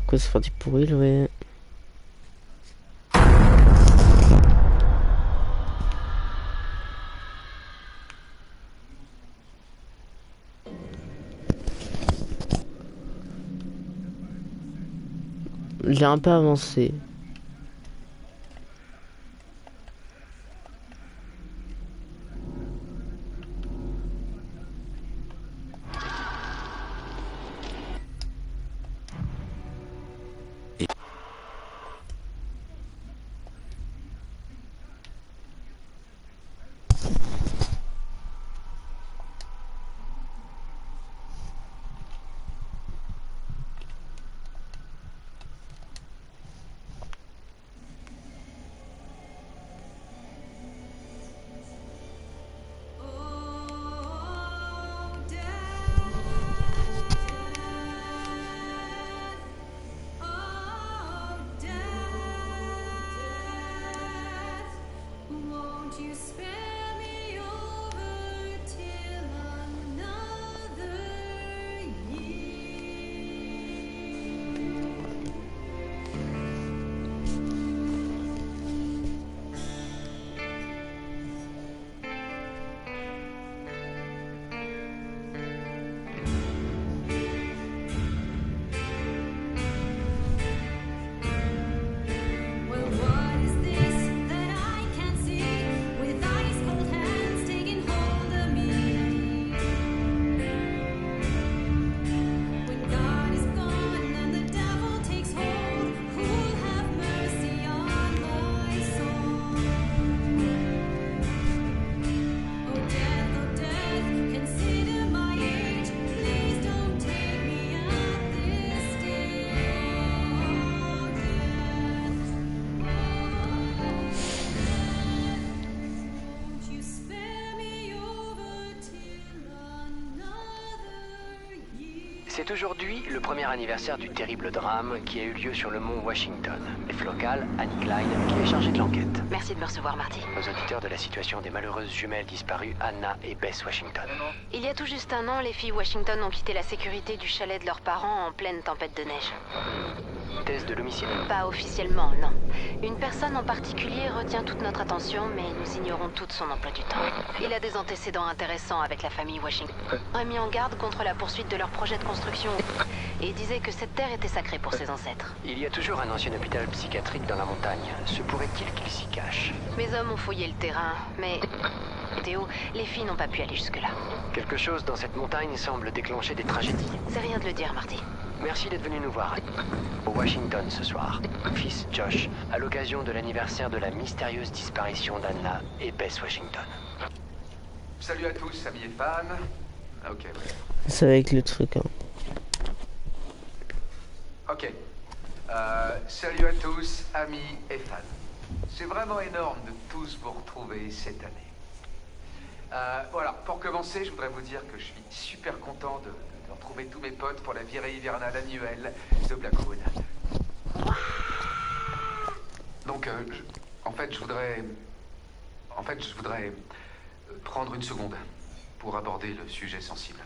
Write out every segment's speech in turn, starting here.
Quoi, ça fait du bruit, ouais. J'ai un peu avancé. C'est aujourd'hui le premier anniversaire du terrible drame qui a eu lieu sur le mont Washington. Chef local, Annie Klein, qui est chargée de l'enquête. Merci de me recevoir, Marty. Aux auditeurs de la situation des malheureuses jumelles disparues Anna et Bess Washington. Il y a tout juste un an, les filles Washington ont quitté la sécurité du chalet de leurs parents en pleine tempête de neige. Thèse de l'homicide? Pas officiellement, non. Une personne en particulier retient toute notre attention, mais nous ignorons toute son emploi du temps. Il a des antécédents intéressants avec la famille Washington. Il a mis en garde contre la poursuite de leur projet de construction et disait que cette terre était sacrée pour ses ancêtres. Il y a toujours un ancien hôpital psychiatrique dans la montagne. Se pourrait-il qu'il s'y cache? Mes hommes ont fouillé le terrain, mais... Théo, les filles n'ont pas pu aller jusque-là. Quelque chose dans cette montagne semble déclencher des tragédies. C'est rien de le dire, Marty. Merci d'être venu nous voir. Au Washington ce soir, fils Josh, à l'occasion de l'anniversaire de la mystérieuse disparition d'Anna et Bess Washington. Salut à tous, amis et fans. Ok, ouais. C'est avec le truc, hein. Ok. Salut à tous, amis et fans. C'est vraiment énorme de tous vous retrouver cette année. Voilà, pour commencer, je voudrais vous dire que je suis super content de retrouver tous mes potes pour la virée hivernale annuelle de Blackwood. Donc, en fait, je voudrais prendre une seconde pour aborder le sujet sensible.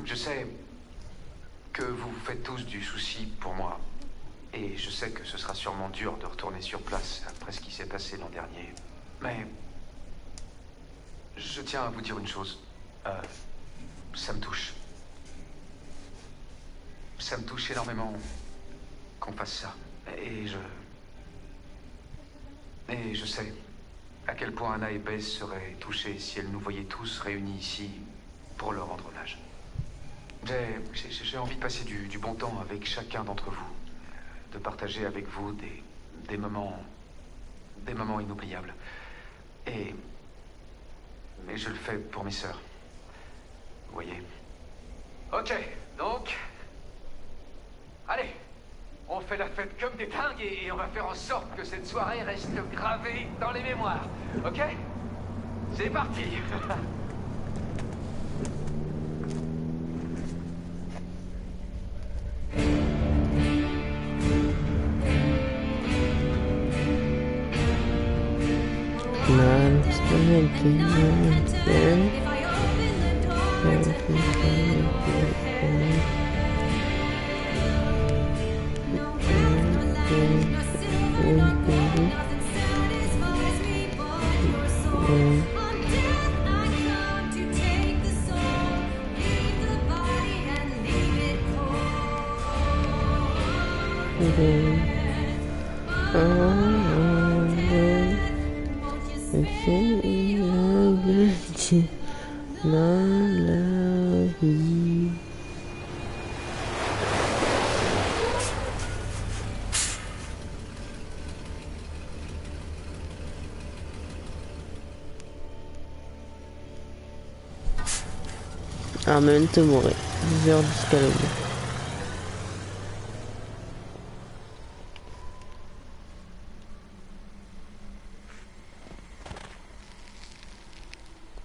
Je sais que vous faites tous du souci pour moi, et je sais que ce sera sûrement dur de retourner sur place après ce qui s'est passé l'an dernier. Mais je tiens à vous dire une chose. Ça me touche. Ça me touche énormément qu'on fasse ça. Et je sais à quel point Anna et Bess seraient touchées si elles nous voyaient tous réunis ici pour leur rendre hommage. J'ai envie de passer du bon temps avec chacun d'entre vous, de partager avec vous des moments inoubliables. Mais je le fais pour mes sœurs. Vous voyez. Ok, donc... Allez, on fait la fête comme des dingues et on va faire en sorte que cette soirée reste gravée dans les mémoires. Ok? C'est parti. Dans la vie. Ah, Memento Mori, 10 heures d'escalade.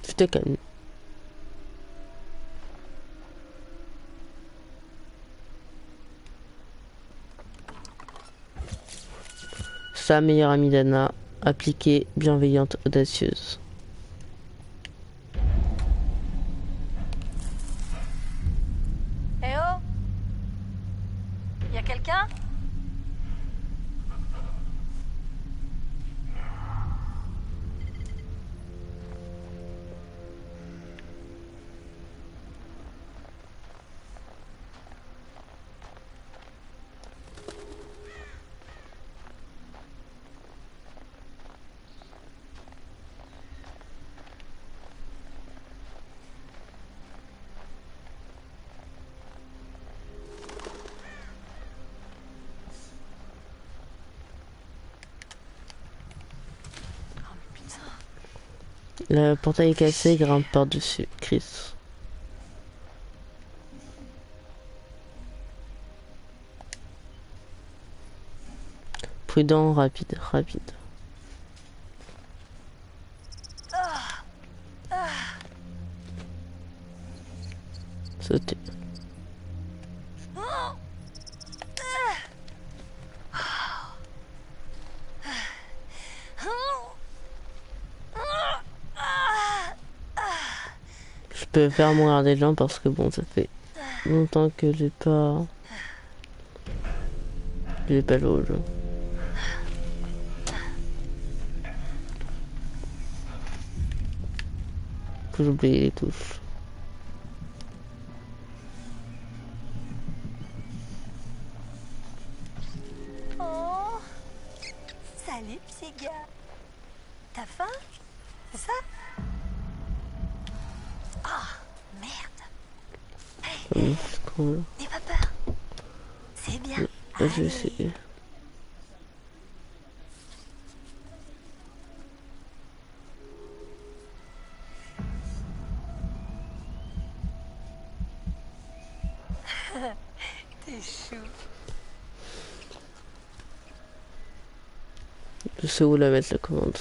Je te calme. Sa meilleure amie d'Anna, appliquée, bienveillante, audacieuse. Eh oh! Y a quelqu'un? Le portail est cassé, grimpe par-dessus. Chris. Prudent, rapide, rapide. Sauter. Je peux faire mourir des gens parce que bon, ça fait longtemps que j'ai pas joué au jeu. Faut que j'oublie les touches. Oh! Salut, petit gars. T'as faim? C'est ça? Oh, merde. C'est cool. N'aie pas peur. C'est bien. Je vais essayer. T'es chou. Je sais où la mettre la commande.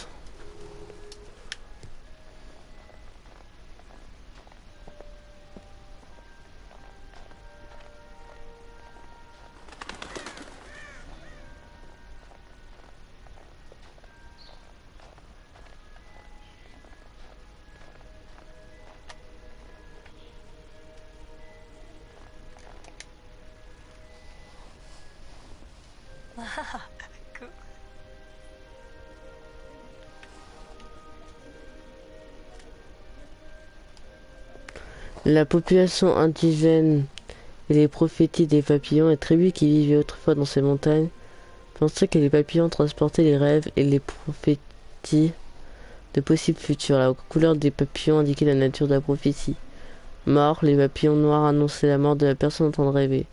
Cool. La population indigène et les prophéties des papillons et tribus qui vivaient autrefois dans ces montagnes pensaient que les papillons transportaient les rêves et les prophéties de possibles futurs. La couleur des papillons indiquait la nature de la prophétie. Mort, les papillons noirs annonçaient la mort de la personne en train de rêver.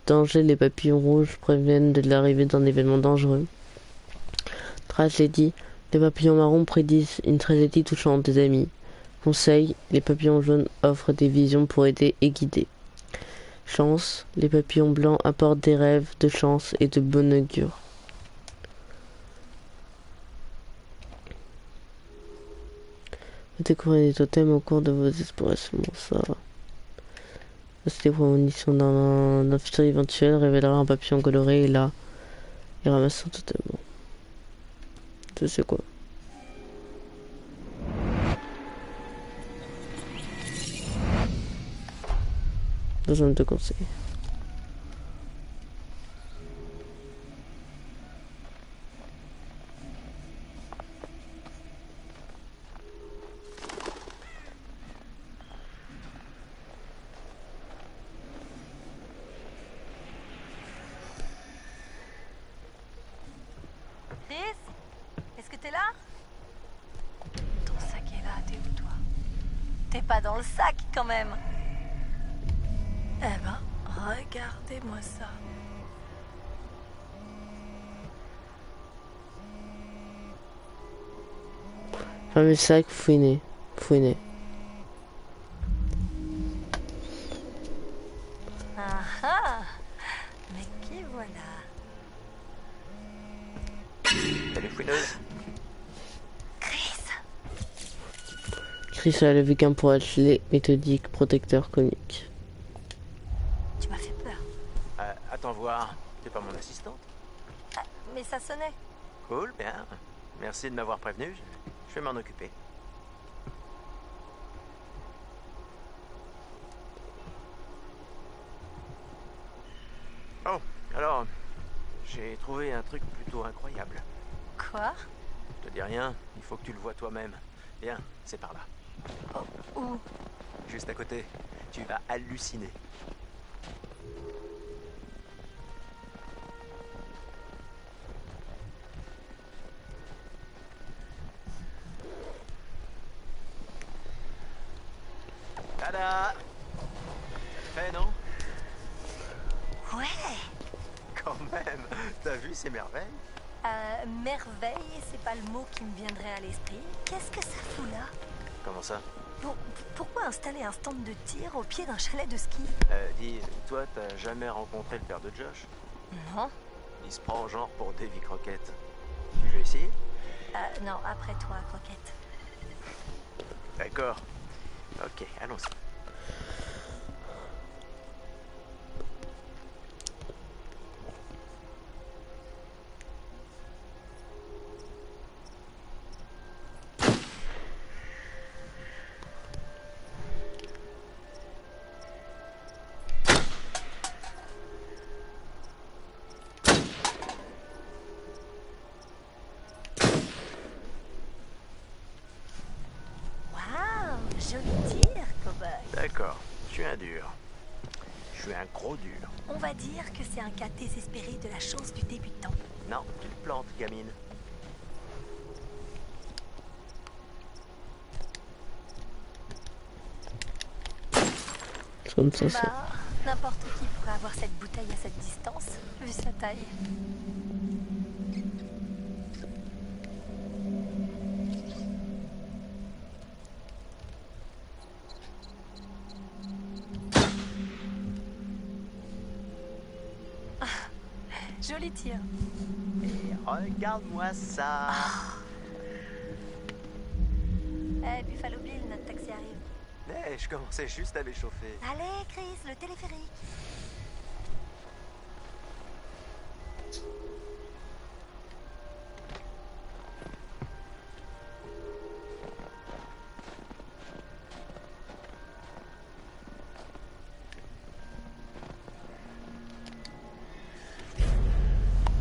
Danger, les papillons rouges préviennent de l'arrivée d'un événement dangereux. Tragédie, les papillons marrons prédisent une tragédie touchant des amis. Conseil, les papillons jaunes offrent des visions pour aider et guider. Chance, les papillons blancs apportent des rêves de chance et de bonne augure. Vous découvrez des totems au cours de vos explorations. Ça. C'était pour une mission d'un futur éventuel, révélera un papillon coloré et là, il ramasse un totem. Je sais quoi. Besoin de conseils. pas dans le sac quand même. Eh ben, regardez-moi ça. Fameux sac fouiné. Fouiné. Ah ah. Mais qui voilà. Salut fouineuse. Chris. Chris a levé qu'un pour atteler, méthodique, protecteur, comique. Tu m'as fait peur. Attends voir. T'es pas mon assistante? Ah, mais ça sonnait. Cool, bien. Merci de m'avoir prévenu. Je vais m'en occuper. Oh, alors, j'ai trouvé un truc plutôt incroyable. Quoi? Je te dis rien, il faut que tu le vois toi-même. Viens, c'est par là. Où? Juste à côté. Tu vas halluciner. Tada! Fait, non? Ouais. Quand même. T'as vu ces merveilles? Merveille, c'est pas le mot qui me viendrait à l'esprit. Qu'est-ce que ça fout là? Comment ça? Pourquoi installer un stand de tir au pied d'un chalet de ski? Dis, toi, t'as jamais rencontré le père de Josh? Non. Il se prend genre pour Davy Crockett. Tu veux essayer? Non, après toi, Croquette. D'accord. Ok, allons-y. Waouh, joli tir, cowboy. D'accord, je suis un dur. Je suis un gros dur. On va dire que c'est un cas désespéré de la chance du débutant. Non, tu te plantes, gamine. Comme ça, c'est... Bah, n'importe qui pourrait avoir cette bouteille à cette distance, vu sa taille. Ah, joli tir. Et regarde-moi ça. Eh, Buffalo Bill, notre taxi arrive. Je commençais juste à m'échauffer. Allez, Chris, le téléphérique.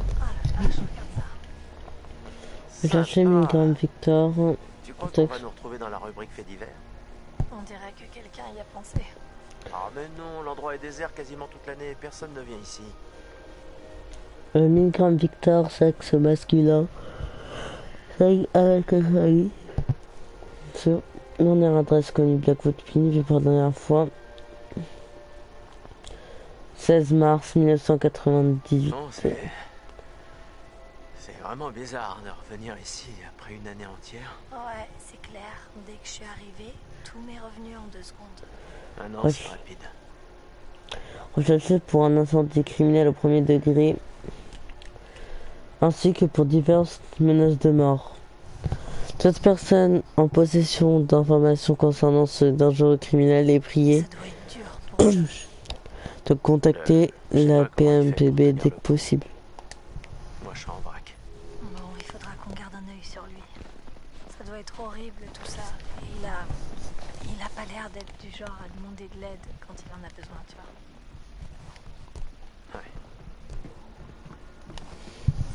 Oh là là, je regarde ça. Chercher Milgram Victor. Tu crois qu'on va nous retrouver dans la rubrique fait divers? On dirait que quelqu'un y a pensé. Ah mais non, l'endroit est désert quasiment toute l'année, personne ne vient ici. Milgram Victor, sexe masculin. Taille avec un chali. Sur dernière adresse connue Blackwood Pin, vue pour la dernière fois. 16 mars 1998. Non, c'est vraiment bizarre de revenir ici après une année entière. Ouais, c'est clair. Dès que je suis arrivée, tout m'est revenu en 2 secondes. Un an, Ouais. c'est rapide. Recherché pour un incendie criminel au premier degré, ainsi que pour diverses menaces de mort. Toute personne en possession d'informations concernant ce dangereux criminel est priée Ça doit être dur pour Josh. de contacter Je sais la pas comment il fait pour PMPB tenir dès le que coup. possible. Moi, je suis en vrac. Bon, il faudra qu'on garde un œil sur lui. Ça doit être horrible tout ça. Et il a pas l'air d'être du genre à demander de l'aide quand il en a besoin, tu vois. Ouais.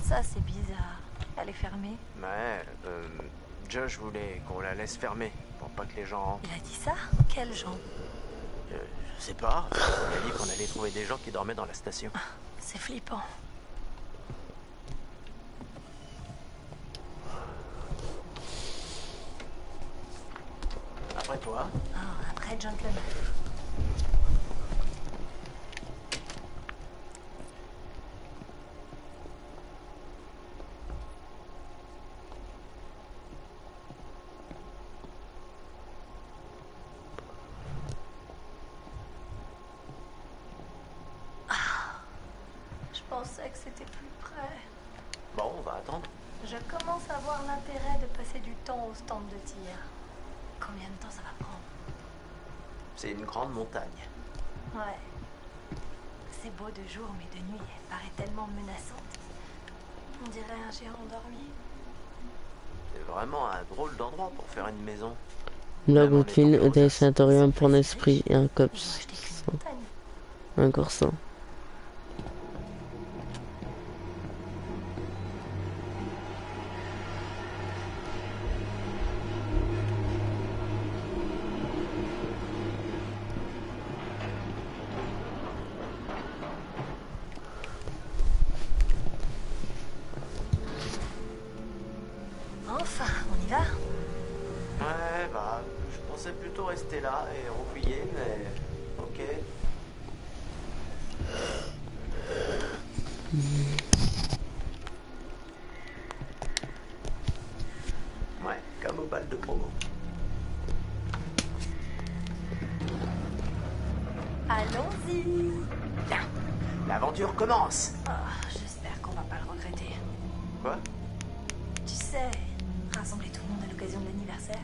Ça, c'est bizarre. Elle est fermée. Ouais, Josh voulait qu'on la laisse fermer pour pas que les gens rentrent. Il a dit ça? Quel genre? Je sais pas. On a dit qu'on allait trouver des gens qui dormaient dans la station. C'est flippant. Après toi. Oh, très gentleman. Je pensais que c'était plus près. Bon, on va attendre. Je commence à voir l'intérêt de passer du temps au stand de tir. Combien de temps ça va prendre? C'est une grande montagne. Ouais. C'est beau de jour, mais de nuit, elle paraît tellement menaçante. On dirait un géant endormi. C'est vraiment un drôle d'endroit pour faire une maison. Logwoodville, hôtel sanatorium pour un esprit et un Ils vont cops. acheter qu'une montagne. Un corsan. Enfin, on y va? Ouais, bah, je pensais plutôt rester là et roupiller, mais... Ok. Ouais, comme au bal de promo. Allons-y. Bien, l'aventure commence. J'espère qu'on va pas le regretter. Quoi? Tu sais, rassembler tout le monde à l'occasion de l'anniversaire.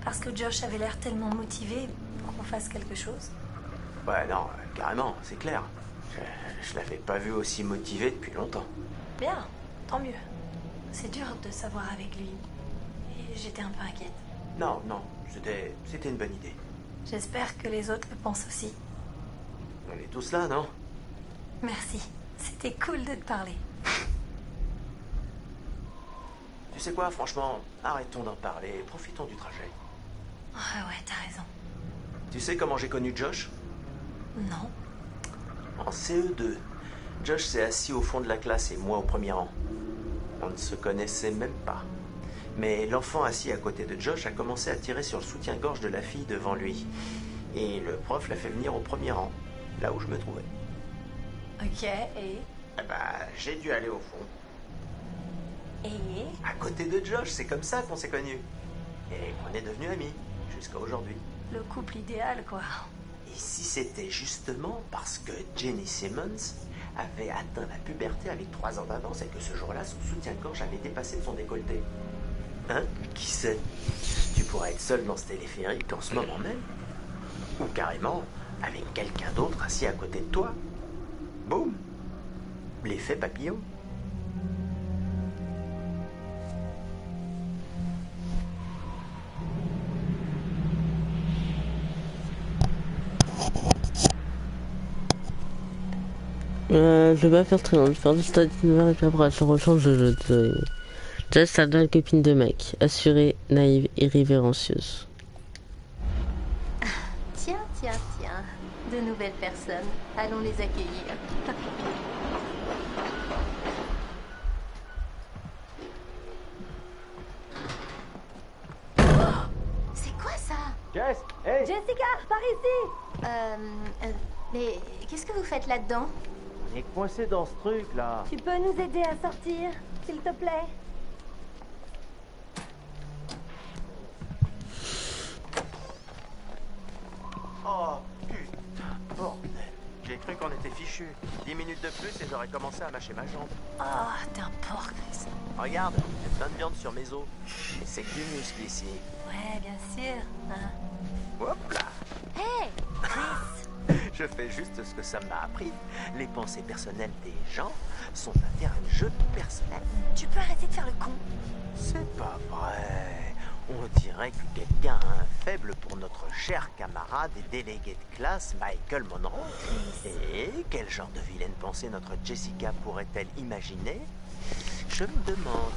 Parce que Josh avait l'air tellement motivé pour qu'on fasse quelque chose. Ouais, non, carrément, c'est clair. Je l'avais pas vu aussi motivé depuis longtemps. Bien, tant mieux. C'est dur de savoir avec lui. Et j'étais un peu inquiète. Non, non, c'était une bonne idée. J'espère que les autres le pensent aussi. On est tous là, non? Merci. C'était cool de te parler. Tu sais quoi, franchement, arrêtons d'en parler, profitons du trajet. Ouais, t'as raison. Tu sais comment j'ai connu Josh? Non. En CE2. Josh s'est assis au fond de la classe et moi au premier rang. On ne se connaissait même pas. Mais l'enfant assis à côté de Josh a commencé à tirer sur le soutien-gorge de la fille devant lui. Et le prof l'a fait venir au premier rang, là où je me trouvais. Ok, et... Eh ben, j'ai dû aller au fond. Et... À côté de Josh, c'est comme ça qu'on s'est connus. Et qu'on est devenus amis, jusqu'à aujourd'hui. Le couple idéal, quoi. Et si c'était justement parce que Jenny Simmons avait atteint la puberté avec 3 ans d'avance et que ce jour-là, son soutien-gorge avait dépassé de son décolleté? Hein? Qui sait? Tu pourrais être seul dans ce téléphérique en ce moment même. Ou carrément avec quelqu'un d'autre assis à côté de toi. Boum! L'effet papillon. Je vais pas faire très long, je vais faire du stade et puis après je rechange de jeu. Jess, sa nouvelle copine de mec, assurée, naïve et révérencieuse. Tiens, de nouvelles personnes. Allons les accueillir. C'est quoi ça? Jess, hey! Jessica, par ici! Mais qu'est-ce que vous faites là-dedans? On est coincé dans ce truc là. Tu peux nous aider à sortir, s'il te plaît? Oh putain, bordel. J'ai cru qu'on était fichus. 10 minutes de plus et j'aurais commencé à mâcher ma jambe. Ah, t'es un porc, Chris. Regarde, j'ai plein de viande sur mes os. C'est que du muscle ici. Ouais, bien sûr. Hein. Hop là. Hé, Chris! Je fais juste ce que ça m'a appris. Les pensées personnelles des gens sont un terrain de jeu personnel. Tu peux arrêter de faire le con? C'est pas vrai. On dirait que quelqu'un a un faible pour notre cher camarade et délégué de classe, Michael Monroe. Et quel genre de vilaine pensée notre Jessica pourrait-elle imaginer? Je me demande.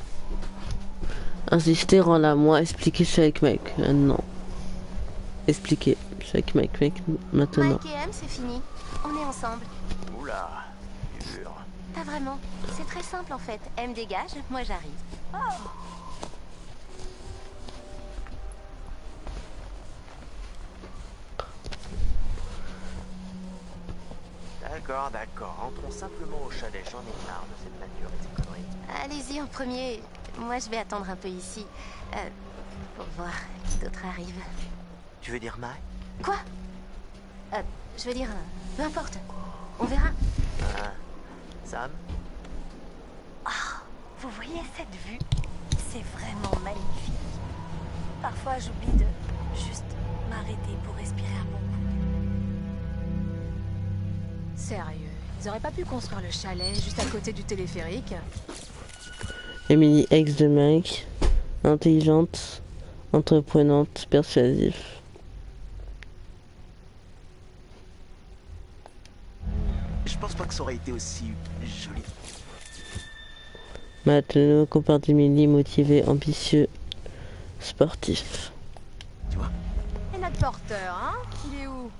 Insister, rends-la moi, expliquer, je suis avec mec. Non. Expliquer, je suis avec mec, maintenant. Mike et M, c'est fini. On est ensemble. Oula, dur. Pas vraiment. C'est très simple en fait. M dégage, moi j'arrive. D'accord, d'accord. Entrons simplement au chalet. J'en ai marre de cette nature et de ces conneries. Allez-y en premier. Moi, je vais attendre un peu ici. Pour voir qui d'autre arrive. Tu veux dire Mike? Quoi? Je veux dire, peu importe. On verra. Ah. Sam? Vous voyez cette vue? C'est vraiment magnifique. Parfois, j'oublie de juste m'arrêter pour respirer un bon coup. Sérieux, ils auraient pas pu construire le chalet juste à côté du téléphérique? Emily, ex de Mike, intelligente, entreprenante, persuasive. Je pense pas que ça aurait été aussi joli. Matt, le nouveau compère d'Emily, motivé, ambitieux, sportif. Tu vois? Et notre porteur, hein? Il est où?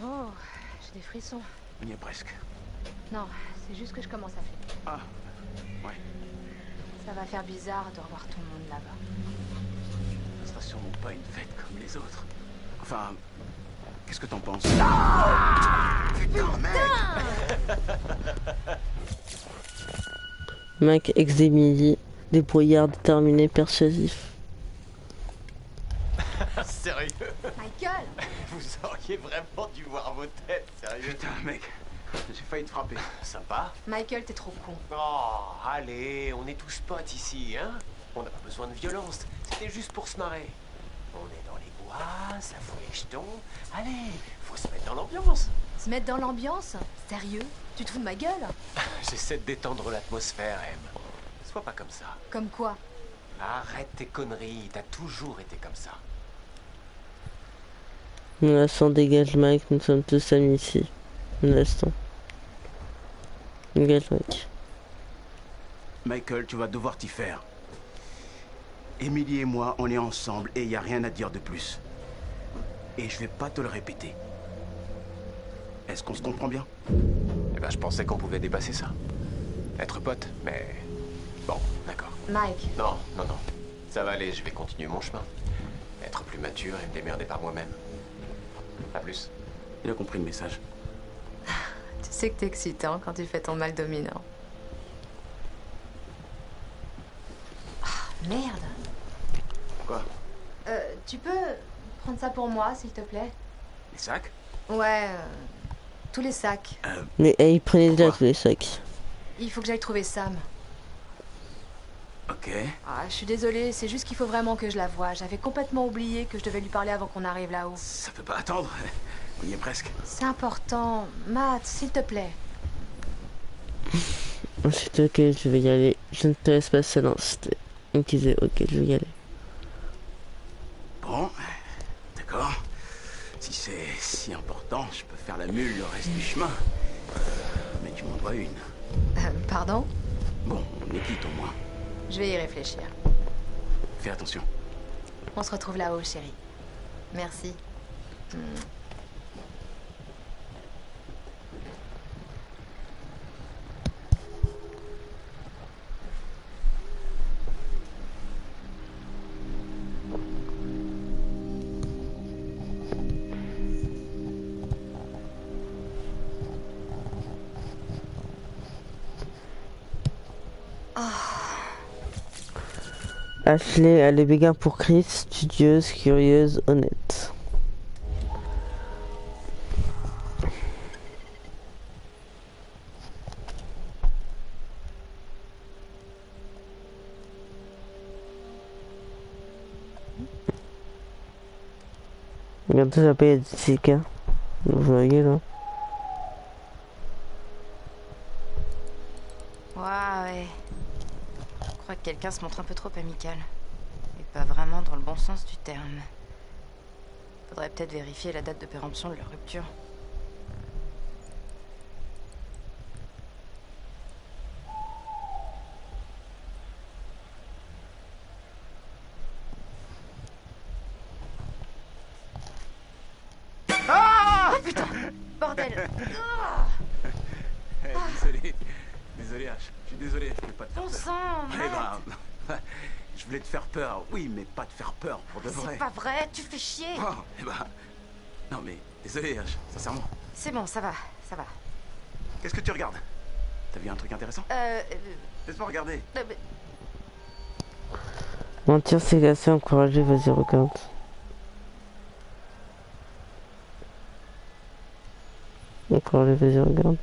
Oh, j'ai des frissons. On y est presque. Non, c'est juste que je commence à flipper. Ah, ouais. Ça va faire bizarre de revoir tout le monde là-bas. Ça sera sûrement pas une fête comme les autres. Enfin, qu'est-ce que t'en penses? Putain, mec! Mike, ex d'Emily, débrouillard, déterminé, persuasif. Sérieux? Michael! Vous auriez vraiment dû voir vos têtes, sérieux? Putain, mec, j'ai failli te frapper. Sympa. Michael, t'es trop con. Oh, allez, on est tous potes ici, hein? On n'a pas besoin de violence, c'était juste pour se marrer. On est dans les bois, ça fout les jetons. Allez, faut se mettre dans l'ambiance. Se mettre dans l'ambiance? Sérieux? Tu te fous de ma gueule? J'essaie de détendre l'atmosphère, Em. Sois pas comme ça. Comme quoi? Arrête tes conneries, t'as toujours été comme ça. Menaçant, dégage Mike, nous sommes tous amis ici. Menaçant. Dégage Mike. Michael, tu vas devoir t'y faire. Emily et moi, on est ensemble et y a rien à dire de plus. Et je vais pas te le répéter. Est-ce qu'on se comprend bien? Eh ben, je pensais qu'on pouvait dépasser ça. Être pote, mais... Bon, d'accord. Mike. Non, non, non. Ça va aller, je vais continuer mon chemin. Être plus mature et me démerder par moi-même. À plus. Il a compris le message. Tu sais que t'es excitant quand tu fais ton mal dominant. Ah, merde. Quoi? Tu peux prendre ça pour moi, s'il te plaît? Les sacs? Ouais, tous les sacs. Mais hey, prenez déjà Pourquoi? tous les sacs. Il faut que j'aille trouver Sam. Ok. Ah, je suis désolée, c'est juste qu'il faut vraiment que je la voie. J'avais complètement oublié que je devais lui parler avant qu'on arrive là-haut. Ça peut pas attendre. On y est presque. C'est important. Matt, s'il te plaît. C'est ok, je vais y aller. Je ne te laisse pas seul, hein. C'était disait ok, je vais y aller. Bon, d'accord. Si c'est si important, je peux faire la mule le reste du chemin. Mais tu m'en dois une. Pardon? Bon, on est quitte au moins. Je vais y réfléchir. Fais attention. On se retrouve là-haut, chérie. Merci. Ashley, elle est béguin pour Chris, studieuse, curieuse, honnête. Regardez, ça paye à Jessica. Vous voyez là. Ouais. Je crois que quelqu'un se montre un peu trop amical. Et pas vraiment dans le bon sens du terme. Faudrait peut-être vérifier la date de péremption de leur rupture. Ah putain! Bordel! Désolé. Désolé, H. Je suis désolé, je peux pas te faire Bon peur. sang, Eh Matt! ben, Je voulais te faire peur, oui, mais pas te faire peur pour de vrai. C'est pas vrai, tu fais chier. Oh, eh ben... Non mais, désolé, sincèrement. C'est bon, ça va, ça va. Qu'est-ce que tu regardes? T'as vu un truc intéressant? Laisse-moi regarder. Mentir, c'est assez encouragé, vas-y, regarde. Encouragé, vas-y, regarde.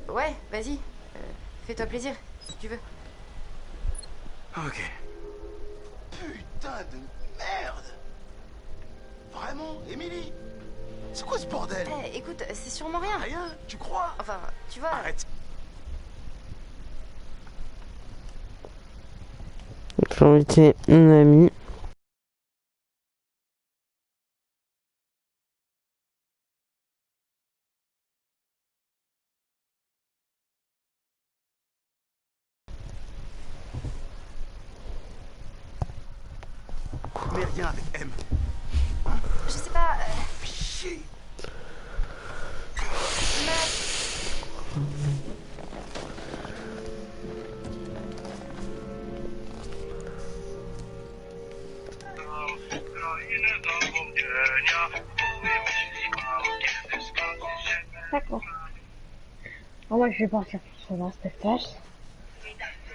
Ouais, vas-y. Fais-toi plaisir, si tu veux. Ok. Putain de merde! Vraiment, Emily? C'est quoi ce bordel? Écoute, c'est sûrement rien. Rien? Tu crois? Enfin, tu vois... Arrête. J'ai invité un ami. Mais rien avec M. Je sais pas... Chier. D'accord. Oh, moi, je vais partir sur Last of Us.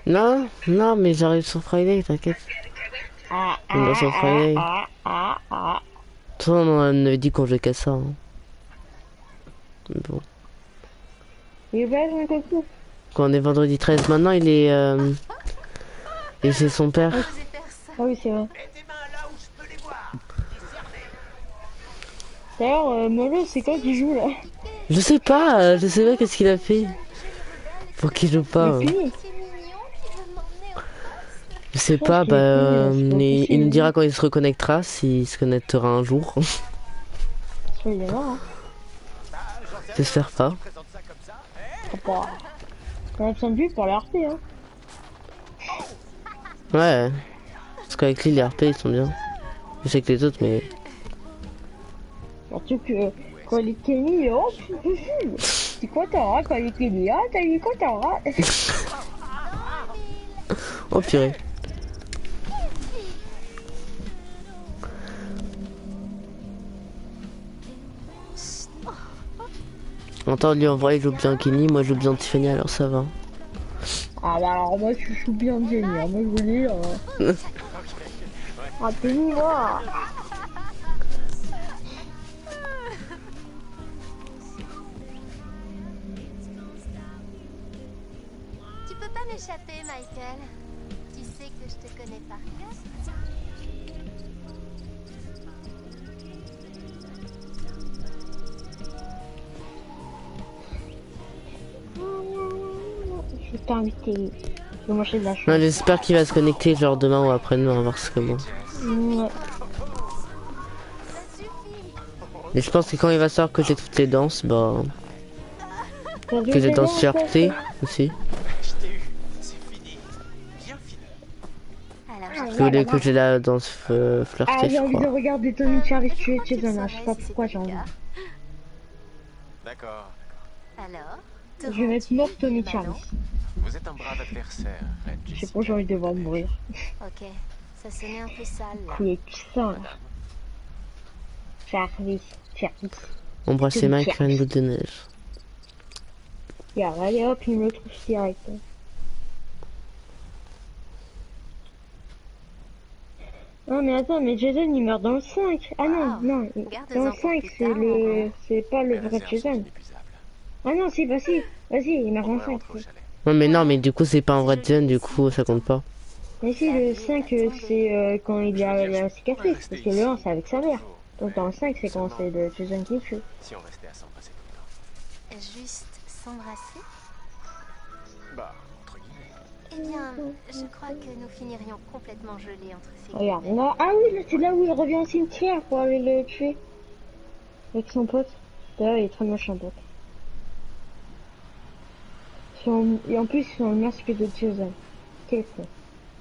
Non, non, mais j'arrive sur Friday, t'inquiète. On va sur Friday. Toi, on avait dit qu'on jouait qu'à ça. Hein. Mais bon. Il est belle, mon coco. Quand on est vendredi 13, maintenant il est... Et c'est son père. Ah oui, c'est vrai. D'ailleurs, Molo, c'est quoi qui joue, là? Je sais pas qu'est-ce qu'il a fait. Pour qu'il joue pas. Hein. Je sais pas, bah... il nous dira quand il se reconnectera, s'il se connectera un jour. Hein. J'espère pas. On a besoin de lui pour la RP, hein. Ouais. Parce qu'avec lui, les RP, ils sont bien. Je sais que les autres, mais... Surtout que quand il est Kenny, oh, c'est quoi t'auras quand il est Kenny? Ah, t'as dit quoi t'auras? Oh purée. Attends, lui en vrai il joue bien Kenny, moi je joue bien Tiffany, alors ça va. Ah bah alors moi je joue bien Jenny, hein. Moi je veux dire... Ah Kenny, moi. Tu peux pas m'échapper, Michael. Tu sais que je te connais par cœur. Je vais t'inviter. Je vais manger de la chose. J'espère qu'il va se connecter genre demain ou après-demain, on va voir ce que moi. Ouais. Et je pense que quand il va savoir que j'ai toutes les danses, bah... Que j'ai danse sur T aussi. Vous voulez que j'ai la danse flirtée, ah, j'ai envie je de crois. regarder Tommy Charlie tuer Jason, je sais pas pourquoi j'ai envie. D'accord. Alors, Je vais mettre mort Tommy Charlie. Vous êtes un brave adversaire, Red Je sais pas, j'ai envie de voir mourir. Ok, ça sonnait un peu sale là. Quick, ça. Charlie. Embrasser Mike, faire une boule de neige. Regarde, allez hop, il me le trouve direct. Non mais attends, mais Jason il meurt dans le 5. Ah non, non, dans le 5 c'est le... c'est pas le vrai Jason. Ah non, si, bah si, vas-y, il meurt dans le 5. Ouais mais non, mais du coup c'est pas un vrai Jason, du coup ça compte pas. Mais si, le 5 c'est quand il a la cicatrice, parce que le 1 c'est avec sa mère. Donc dans le 5 c'est quand c'est le Jason qui le tue. Si on restait à s'embrasser tout le temps. Juste s'embrasser. Bah, entre guillemets. Eh bien, je crois que nous finirions complètement gelés entre ces Regarde, non. Ah oui, là, c'est là où il revient au cimetière pour aller le tuer. Avec son pote. D'ailleurs, il est très moche, un pote. Et en plus, ils sont le masque de Jason. Quel con.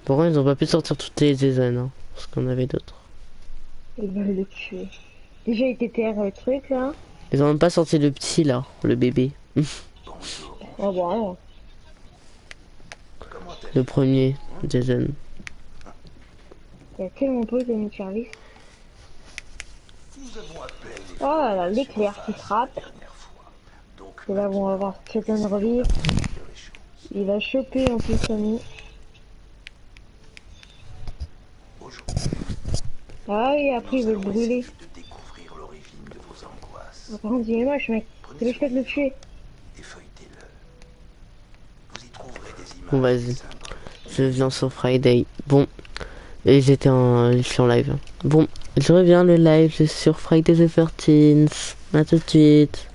Pourquoi ils ont pas pu sortir toutes les Jason, hein, parce qu'on avait d'autres. Ils veulent le tuer. Déjà, il était terre le truc, là. Ils ont même pas sorti le petit, là, le bébé. Oh, bon, alors. Le premier, Jason. Il y a tellement peu de Charlie. Oh là, l'éclair qui frappe. C'est là où on va voir Jason revivre. Il va choper en plus Sammy. Ah oui, après il veut le brûler. Oh, par contre, il est moche, mec. Il veut peut-être le tuer. Bon, vas-y. Je viens sur Friday. Bon. Et je suis en live. Bon, je reviens le live sur Friday the 13th. À tout de suite.